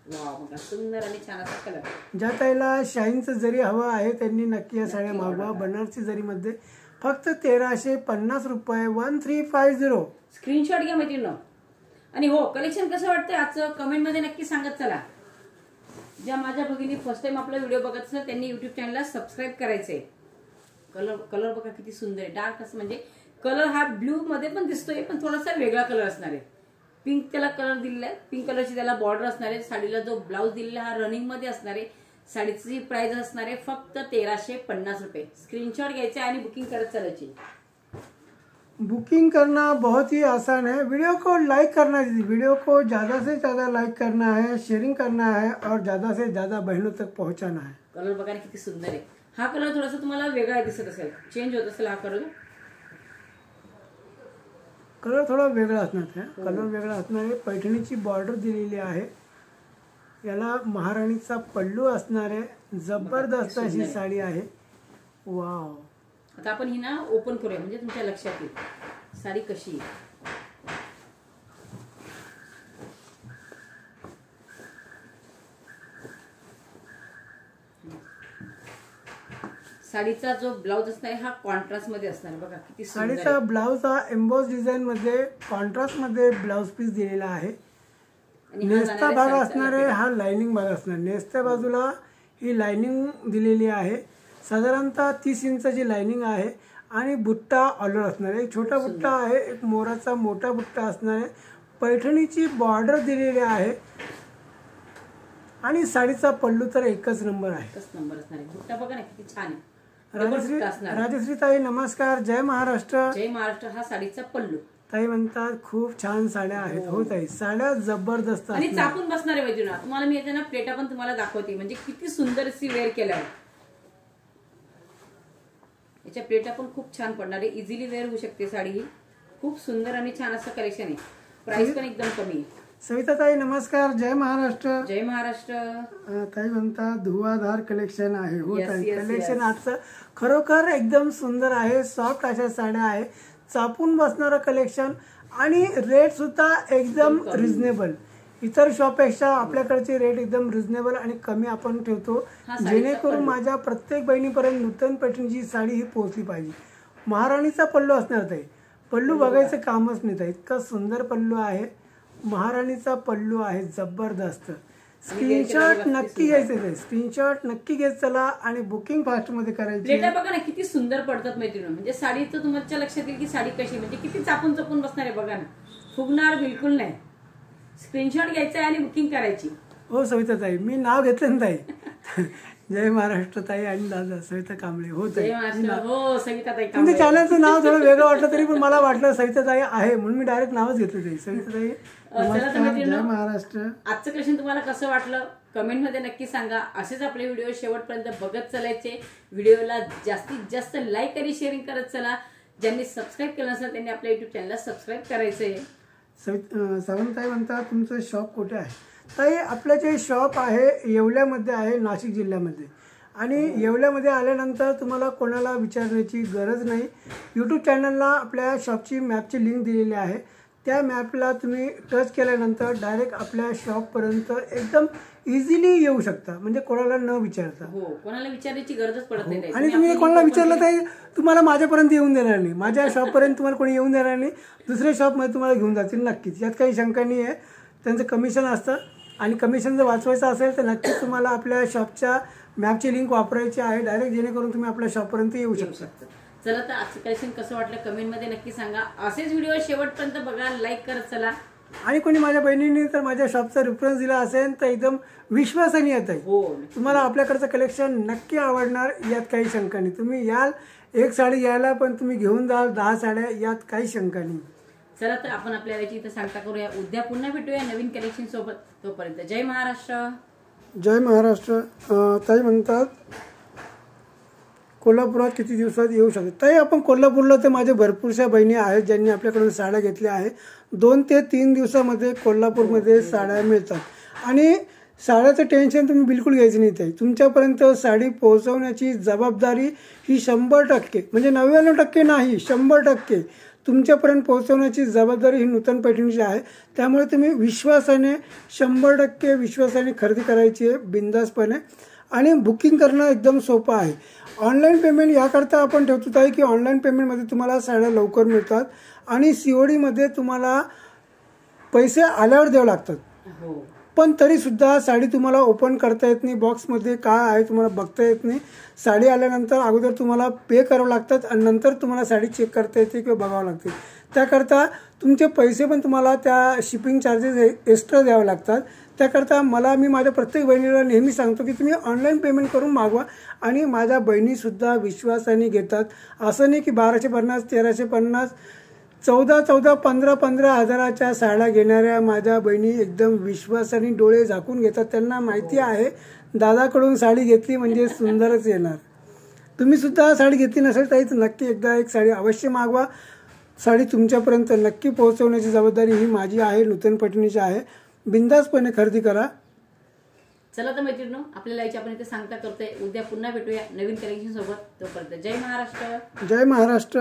वाव, बघा सुंदर आणि छान असा कलर. ज्या ताईला शाईनचं जरी हवं आहे त्यांनी नक्की या साड्या मागवा बनारसी जरीमध्ये, फक्त 1350 रुपये, 1350. स्क्रीनशॉट घ्या मैत्रिणींनो. आणि हो, कलेक्शन कसं वाटतंय आजचं कमेंट मध्ये नक्की सांगत चला. ज्या माझ्या भगिनी फर्स्ट टाइम आपला व्हिडिओ बघत असेल त्यांनी युट्यूब चॅनलला सबस्क्राईब करायचंय. कलर बघा किती सुंदर आहे, डार्क असं, म्हणजे कलर हा ब्ल्यू मध्ये पण दिसतोय पण थोडासा वेगळा कलर असणार आहे. पिंक त्याला कलर दिलेला आहे, पिंक कलरची त्याला बॉर्डर असणार आहे. साडीला जो ब्लाऊज दिलेला हा रनिंग मध्ये असणार आहे. साडीची प्राइस असणार आहे फक्त 1350 रुपये. स्क्रीनशॉट घ्यायचा आणि बुकिंग करत चालायची. बुकिंग करना बहुत ही आसान है। वीडियो को लाइक करना है, वीडियो को ज़्यादा से ज़्यादा लाइक करना है, शेयरिंग करना है और ज़्यादा से ज़्यादा बहनों तक पहुंचाना है। कलर बघा किती सुंदर आहे. हा कलर थोडासा तुम्हाला वेगळा दिसत असेल, चेंज होत असेल हा कलर. कलर थोडा वेगळा असणार आहे, कलर वेगळा असणार आहे. पैठणीची बॉर्डर दिलेली आहे, याला महाराणीचा पल्लू असणार आहे. जबरदस्त अशी साडी आहे. वाव. आता आपण ही ना ओपन करूया म्हणजे तुमच्या लक्षात येईल साडी कशी आहे. साडीचा जो ब्लाउज असणार आहे हा कॉन्ट्रास्ट मध्ये असणार आहे. बघा किती सुंदर आहे. साडीचा ब्लाउज हा एम्बॉस डिझाईन मध्ये कॉन्ट्रास्ट मध्ये ब्लाउज पीस दिलेला आहे. नेसता भाग असणार आहे, हा लाइनिंग भाग असणार. नेसत्या बाजूला ही लाइनिंग दिलेली आहे, साधारणतः 30 इंचाची लाइनिंग आहे आणि बुट्टा ऑलर असणार आहे. छोटा बुट्टा आहे, एक मोराचा मोठा बुट्टा असणार आहे. पैठणीची बॉर्डर दिलेली आहे आणि साडीचा पल्लू तर एकच नंबर आहे. एकच नंबर असणार आहे. बुट्टा बघा ना किती छान आहे. राजश्री ताई नमस्कार, जय महाराष्ट्र. जय महाराष्ट्र. हा साडीचा पल्लू. ताई म्हणतात खूप छान साड्या आहेत. हो ताई, साड्या जबरदस्त आणि चापून बसणार आहे मैत्रिणी. तुम्हाला मी याच्या ना प्लेटा पण तुम्हाला दाखवते, म्हणजे किती सुंदर अशी वेअर केल्यावर याच्या प्लेटा पण खूप छान पडणार आहे. इझिली वेअर होऊ शकते साडी ही. खूप सुंदर आणि छान असं कलेक्शन आहे. प्राइस पण एकदम कमी आहे. सविताताई नमस्कार. जय महाराष्ट्र. जय महाराष्ट्र. ताई म्हणतात धुवाधार कलेक्शन आहे. हो Yes, ताई, yes, कलेक्शन yes. आजचं खरोखर एकदम सुंदर आहे. सॉफ्ट अशा साड्या आहे, चापून बसणारं कलेक्शन आणि रेट सुद्धा एकदम कमी. रिझनेबल. इतर शॉपपेक्षा आपल्याकडचे रेट एकदम रिझनेबल आणि कमी आपण ठेवतो, हा, साडीचा जेणेकरून पल्लू. माझ्या प्रत्येक बहिणीपर्यंत नूतन पैठणीची साडी ही पोहोचली पाहिजे. महाराणीचा पल्लू असणार ताई. पल्लू बघायचं कामच नाही ताई, इतका सुंदर पल्लू आहे. महाराणीचा पल्लू आहे जबरदस्त. स्क्रीनशॉट नक्की घ्यायचे ते, स्क्रीनशॉट नक्की घेत चला आणि बुकिंग फास्ट मध्ये करायची. प्लेटा बघा ना किती सुंदर पडतात मैत्रिणी. म्हणजे साडीचं तुमच्या लक्षात येईल की साडी कशी, म्हणजे किती चापून चपून बसणार आहे बघा ना. फुगणार बिलकुल नाही. स्क्रीनशॉट घ्यायचा आणि बुकिंग करायची. हो सविता ताई, मी नाव घेतलं ना ताई. जय महाराष्ट्र ताई आणि दादा सविता कांबळे. हो ताई, जय महाराष्ट्र. हो सविताताई तुमच्या कांबळे. चॅनलचं नाव थोडं वेगळं वाटलं तरी पण मला वाटलं सविता ताई आहे म्हणून मी डायरेक्ट नावच घेतलं ताई. सविता ताई चला तर नमस्कार. मैत्रिणींनो, जय महाराष्ट्र. आजचं कलेक्शन तुम्हाला कसं वाटलं कमेंट मध्ये नक्की सांगा. असेच आपले व्हिडिओ शेवटपर्यंत बघत चलायचे. व्हिडिओला जास्तीत जास्त लाईक आणि शेअरिंग करत चला. ज्यांनी सबस्क्राईब केलं नसेल त्यांनी आपल्या युट्यूब चॅनलला सबस्क्राईब करायचंय. सावंतताई म्हणतात तुमचं शॉप कुठे आहे? ताई आपलं जे शॉप आहे येवल्यामध्ये आहे, नाशिक जिल्ह्यामध्ये. आणि येवल्यामध्ये आल्यानंतर तुम्हाला कोणाला विचारण्याची गरज नाही. यूट्यूब चॅनलला आपल्या शॉपची मॅपची लिंक दिलेली आहे. त्या मॅपला तुम्ही टच केल्यानंतर डायरेक्ट आपल्या शॉपपर्यंत एकदम इझिली येऊ शकता, म्हणजे कोणाला न विचारता. हो, कोणाला विचारायची गरजच पडत नाही ताई. आणि तुम्ही कोणाला विचारलं तर तुम्हाला माझ्यापर्यंत येऊन देणार नाही, माझ्या शॉपपर्यंत तुम्हाला कोणी येऊन देणार नाही. दुसऱ्या शॉपमध्ये तुम्हाला घेऊन जातील नक्कीच, यात काही शंका नाही आहे. त्यांचं कमिशन असतं आणि कमिशन जर वाचवायचं असेल तर नक्कीच तुम्हाला आपल्या शॉपच्या मॅपची लिंक वापरायची आहे डायरेक्ट, जेणेकरून तुम्ही आपल्या शॉपपर्यंत येऊ शकता. चला तर आजचं कलेक्शन कसं वाटलं कमेंट मध्ये नक्की सांगा. असेच व्हिडिओ शेवटपर्यंत बघा, लाईक करत चला. आणि कोणी माझ्या बहिणींनी तर माझ्या शॉपचा रेफरन्स दिला असेल तर एकदम विश्वासाने येत आहे. हो, तुम्हाला आपल्याकडचं कलेक्शन नक्की आवडणार, यात काही शंका नाही. तुम्ही याल एक साडी घ्यायला पण तुम्ही घेऊन जाल 10 साड्या, यात काही शंका नाही. चला तर आपण आपल्या वेळेची इथं सांगता करूया. उद्या पुन्हा भेटूया नवीन कलेक्शन सोबत. तोपर्यंत जय महाराष्ट्र. जय महाराष्ट्र. ताई म्हणतात कोल्हापुरात किती दिवसात येऊ शकते? ताई आपण कोल्हापूरला तर माझ्या भरपूरशा बहिणी आहेत ज्यांनी आपल्याकडून साड्या घेतल्या आहे. 2 ते 3 दिवसामध्ये कोल्हापूरमध्ये साड्या मिळतात. आणि साड्याचं टेन्शन तुम्ही बिलकुल घ्यायचं नाही ताई. तुमच्यापर्यंत साडी पोहोचवण्याची जबाबदारी ही 100%, म्हणजे 99% नाही, 100% तुमच्यापर्यंत पोहोचवण्याची जबाबदारी ही नूतन पैठणीची आहे. त्यामुळे तुम्ही विश्वासाने 100% विश्वासाने खरेदी करायची आहे बिंदासपणे. आणि बुकिंग करणं एकदम सोपं आहे. ऑनलाईन पेमेंट याकरता आपण ठेवतो ताई की ऑनलाईन पेमेंटमध्ये तुम्हाला साड्या लवकर मिळतात आणि CODमध्ये तुम्हाला पैसे आल्यावर द्यावे लागतात. हो, पण तरीसुद्धा साडी तुम्हाला ओपन करता येत नाही, बॉक्समध्ये काय आहे तुम्हाला बघता येत नाही. साडी आल्यानंतर अगोदर तुम्हाला पे करावं लागतात आणि नंतर तुम्हाला साडी चेक करता येते किंवा बघावं लागते. त्याकरता तुमचे पैसे पण तुम्हाला त्या शिपिंग चार्जेस एक्स्ट्रा द्यावे लागतात. त्याकरता मी माझ्या प्रत्येक बहिणीला नेहमी सांगतो की तुम्ही ऑनलाईन पेमेंट करून मागवा. आणि माझ्या बहिणीसुद्धा विश्वासाने घेतात. असं नाही की 1250, 1350, 14 15 हजाराच्या साड्या घेणाऱ्या माझ्या बहिणी एकदम विश्वासाने डोळे झाकून घेतात. त्यांना माहिती आहे दादाकडून साडी घेतली म्हणजे सुंदरच येणार. तुम्ही सुद्धा साडी घेतली नसेल तर नक्की एकदा एक साडी अवश्य मागवा. साडी तुमच्यापर्यंत नक्की पोहोचवण्याची जबाबदारी ही माझी आहे, नूतन पैठणीची आहे. बिंदासपणे खरेदी करा. चला तर मैत्रिणींनो, आपल्याला याची आपण इथे सांगता करतोय. उद्या पुन्हा भेटूया नवीन कलेक्शन सोबत. तोपर्यंत जय महाराष्ट्र. जय महाराष्ट्र.